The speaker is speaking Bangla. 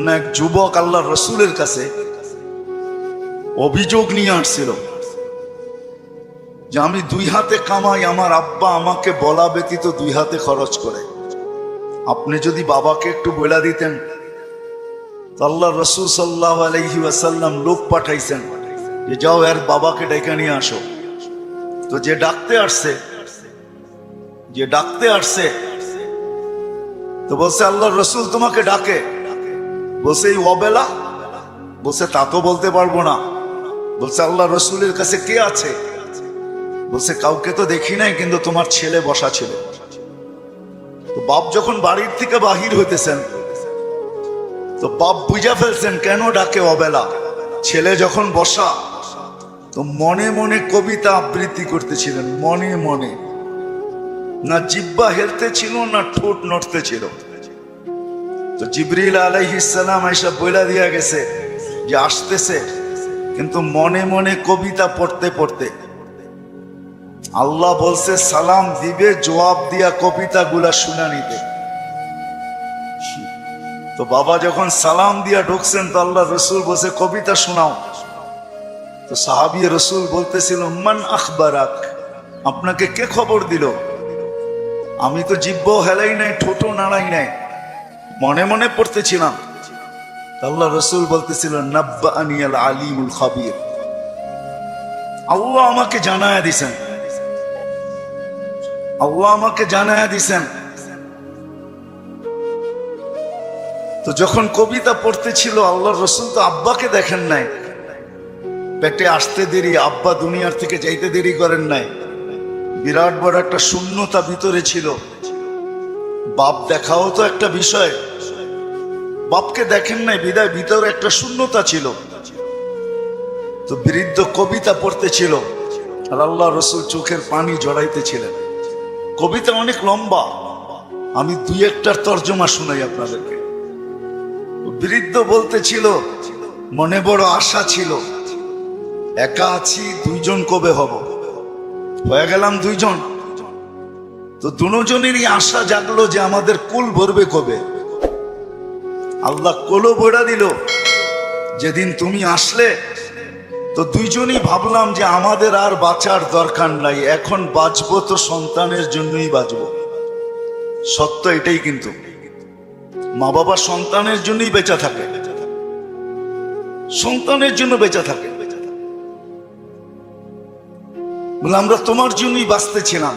না এক যুবক আল্লাহর রসুলের কাছে অভিযোগ নিয়ে আসছিল যে আমি দুই হাতে কামাই, আমার আব্বা আমাকে বলা ব্যতীত দুই হাতে খরচ করে। আপনি যদি বাবাকে একটু বলে দিতেন। আল্লাহ রসুল সাল্লাল্লাহু আলাইহি ওয়াসাল্লাম লোক পাঠাইছেন যে যাও এর বাবাকে ডেকে নিয়ে আসো। তো যে ডাকতে আসছে তো বলছে আল্লাহ রসুল তোমাকে ডাকে। বলছে এই অবেলা? বলছে তা তো বলতে পারবো না। বলছে আল্লাহ রসুলের কাছে কে আছে? বলছে কাউকে তো দেখি নাই, কিন্তু তোমার ছেলে বসা ছিল। তো বাপ যখন বাড়ির থেকে বাহির হইতেছেন তো বাপ বুঝা ফেলছেন কেন ডাকে অবেলা। ছেলে যখন বসা তো মনে মনে কবিতা আবৃত্তি করতেছিলেন, মনে মনে। না জিহ্বা হেলতে ছিল না ঠোঁট নড়তে ছিল। তো জিবরিল আলাইহিস সালাম আয়েশা বইলা দিয়া গেছে যে আসতেছে, কিন্তু মনে মনে কবিতা পড়তে পড়তে আল্লাহ বলছে সালাম দিবে, জবাব দিয়া কবিতা গুলা শুনা নিতে। তো বাবা যখন সালাম দিয়া ঢুকছেন তো আল্লাহ রসুল বলছে কবিতা শোনাও। তো সাহাবী রসুল বলতেছিল মান আখবারাক, আপনাকে কে খবর দিল? আমি তো জিহ্বাও হেলাই নাই, ঠোঁটও নাড়াই নাই, মনে মনে পড়তেছিলাম। আল্লাহ রসুল বলতেছিল নাব্বাআনি আল আলিমুল খাবীর, আল্লাহ আমাকে জানায়া দিছেন, আল্লাহ আমাকে জানায়া দিছেন। তো যখন কবিতা পড়তেছিল আল্লাহ রসুল তো আব্বাকে দেখেন নাই, পেটে আসতে দেরি, আব্বা দুনিয়ার থেকে যাইতে দেরি করেন নাই। বিরাট বড় একটা শূন্যতা ভিতরে ছিল। বাপ দেখাও তো একটা বিষয়, বাপকে দেখেন নাই বিদায় ভিতরে একটা শূন্যতা ছিল। তো বৃদ্ধ কবিতা পড়তেছিল আর আল্লাহ রসুল চোখের পানি জড়াইতেছিলেন। কবিতা অনেক লম্বা, আমি দুই একটার তর্জমা শুনাই আপনাদেরকে। বৃদ্ধ বলতেছিল মনে বড় আশা ছিল, একা আছি, দুইজন কবে হব? হয়ে গেলাম দুইজন। তো দুজনেরই আশা জাগলো যে আমাদের কুল ভরবে কবে। আল্লাহ কোলো বইড়া দিল যেদিন তুমি আসলে। তো দুইজনই ভাবলাম যে আমাদের আর বাঁচার দরকার নাই, এখন বাঁচবো তো সন্তানের জন্যই বাঁচবো। সত্য এটাই, কিন্তু মা বাবা সন্তানের জন্যই বেঁচে থাকে, সন্তানের জন্য বেঁচে থাকে। বলে আমরা তোমার জন্যই বাঁচতেছিলাম।